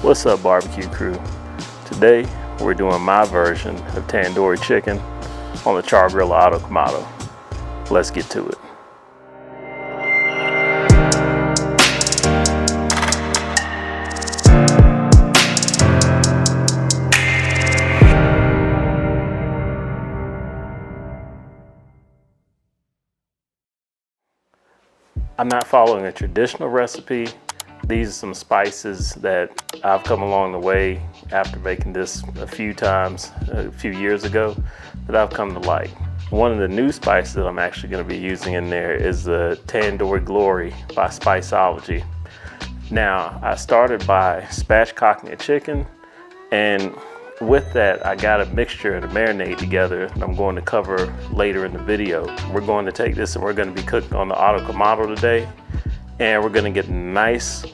What's up, barbecue crew? Today we're doing my version of tandoori chicken on the Char-Griller Auto Kamado. Let's get to it. I'm not following a traditional recipe. These are some spices that I've come along the way after making this a few times, a few years ago, that I've come to like. One of the new spices that I'm actually going to be using in there is the Tandoori Glory by Spiceology. Now, I started by spatchcocking a chicken, and with that, I got a mixture and a marinade together that I'm going to cover later in the video. We're going to take this and we're going to be cooking on the Auto Kamado today, and we're going to get nice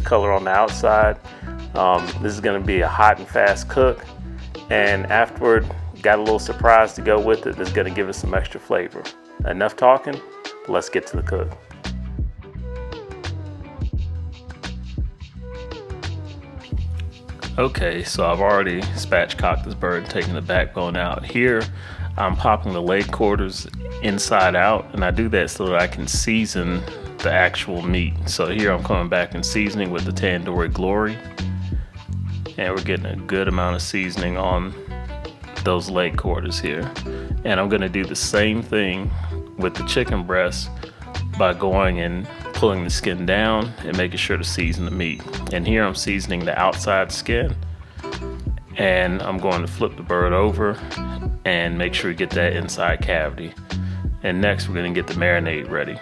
color on the outside. This is going to be a hot and fast cook, and afterward, got a little surprise to go with it that's going to give us some extra flavor. Enough talking, let's get to the cook. Okay, so I've already spatchcocked this bird and taken the backbone out. Here, I'm popping the leg quarters inside out, and I do that so that I can season the actual meat. So here I'm coming back and seasoning with the Tandoori Glory, and we're getting a good amount of seasoning on those leg quarters here. And I'm gonna do the same thing with the chicken breast by going and pulling the skin down and making sure to season the meat. And here I'm seasoning the outside skin, and I'm going to flip the bird over and make sure we get that inside cavity. And next we're going to get the marinade ready.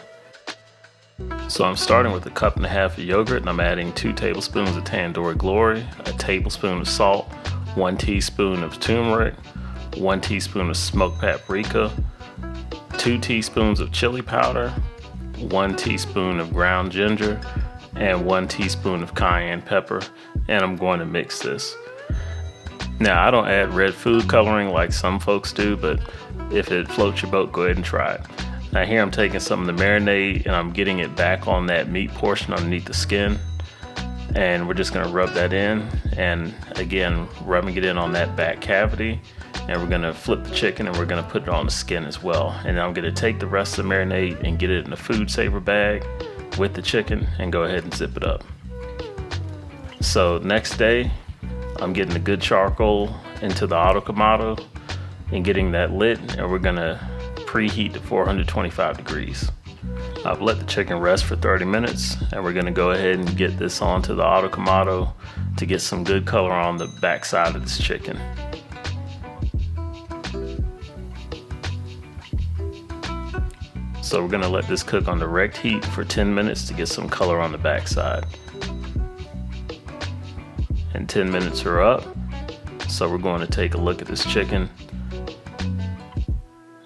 So I'm starting with 1.5 cups of yogurt, and I'm adding 2 tablespoons of Tandoori Glory, a tablespoon of salt, 1 teaspoon of turmeric, 1 teaspoon of smoked paprika, 2 teaspoons of chili powder, 1 teaspoon of ground ginger, and 1 teaspoon of cayenne pepper, and I'm going to mix this. Now, I don't add red food coloring like some folks do, but if it floats your boat, go ahead and try it. Now here I'm taking some of the marinade and I'm getting it back on that meat portion underneath the skin, and we're just going to rub that in, and again rubbing it in on that back cavity. And we're gonna flip the chicken and we're gonna put it on the skin as well. And I'm gonna take the rest of the marinade and get it in a food saver bag with the chicken and go ahead and zip it up. So next day, I'm getting the good charcoal into the Auto Kamado and getting that lit, and we're gonna preheat to 425 degrees. I've let the chicken rest for 30 minutes, and we're gonna go ahead and get this onto the Auto Kamado to get some good color on the back side of this chicken. So we're gonna let this cook on direct heat for 10 minutes to get some color on the backside. And 10 minutes are up, so we're going to take a look at this chicken.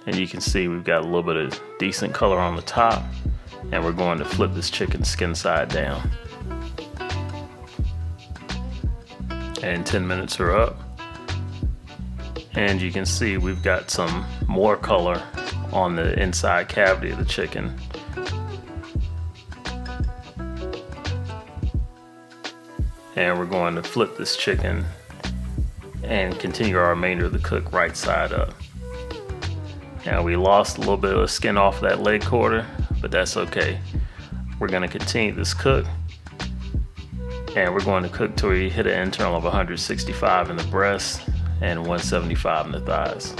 And you can see we've got a little bit of decent color on the top, and we're going to flip this chicken skin side down. And 10 minutes are up, and you can see we've got some more color on the inside cavity of the chicken. And we're going to flip this chicken and continue our remainder of the cook right side up. Now we lost a little bit of skin off that leg quarter, but that's okay. We're going to continue this cook, and we're going to cook till we hit an internal of 165 in the breast and 175 in the thighs.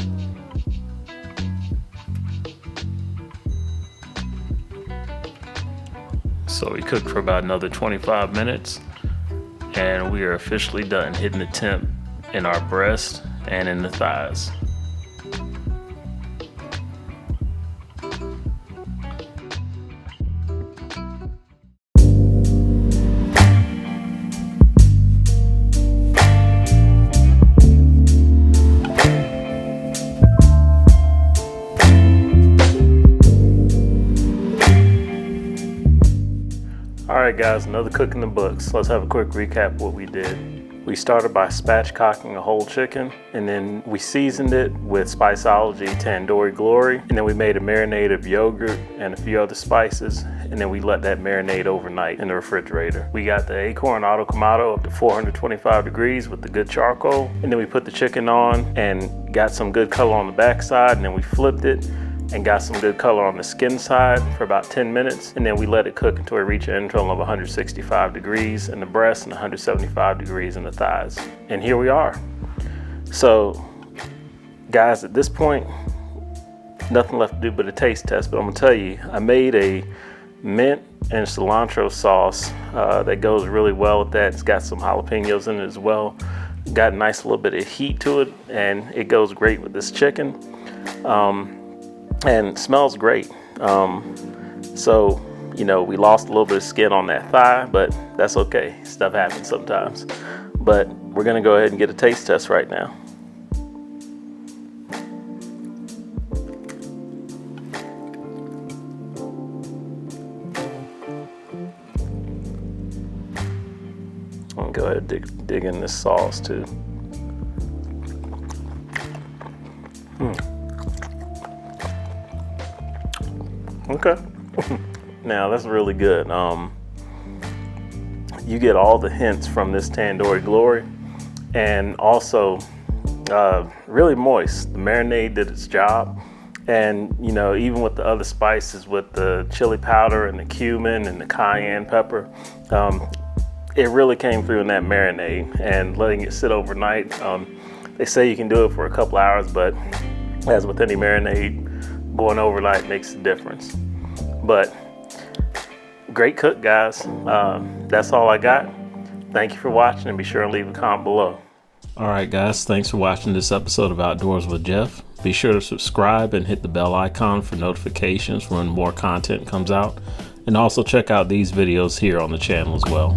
So we cooked for about another 25 minutes, and we are officially done hitting the temp in our breast and in the thighs. Alright guys, another cook in the books. Let's have a quick recap of what we did. We started by spatchcocking a whole chicken, and then we seasoned it with Spiceology Tandoori Glory, and then we made a marinade of yogurt and a few other spices, and then we let that marinate overnight in the refrigerator. We got the Acorn Auto Kamado up to 425 degrees with the good charcoal, and then we put the chicken on and got some good color on the back side, and then we flipped it and got some good color on the skin side for about 10 minutes, and then we let it cook until it reached an internal of 165 degrees in the breast and 175 degrees in the thighs. And here we are. So guys, at this point, nothing left to do but a taste test, but I'm gonna tell you, I made a mint and cilantro sauce that goes really well with that. It's got some jalapenos in it as well. Got a nice little bit of heat to it, and it goes great with this chicken. And smells great. So, you know, we lost a little bit of skin on that thigh, but that's okay. Stuff happens sometimes. But we're gonna go ahead and get a taste test right now. I'm gonna go ahead and dig in this sauce too. Okay. Now that's really good. You get all the hints from this Tandoori Glory, and also really moist. The marinade did its job, and you know, even with the other spices, with the chili powder and the cumin and the cayenne pepper, it really came through in that marinade. And letting it sit overnight, they say you can do it for a couple hours, but as with any marinade, going overnight makes a difference. But great cook, guys. That's all I got. Thank you for watching, and be sure to leave a comment below. All right, guys, thanks for watching this episode of Outdoors with Geoff. Be sure to subscribe and hit the bell icon for notifications when more content comes out, and also check out these videos here on the channel as well.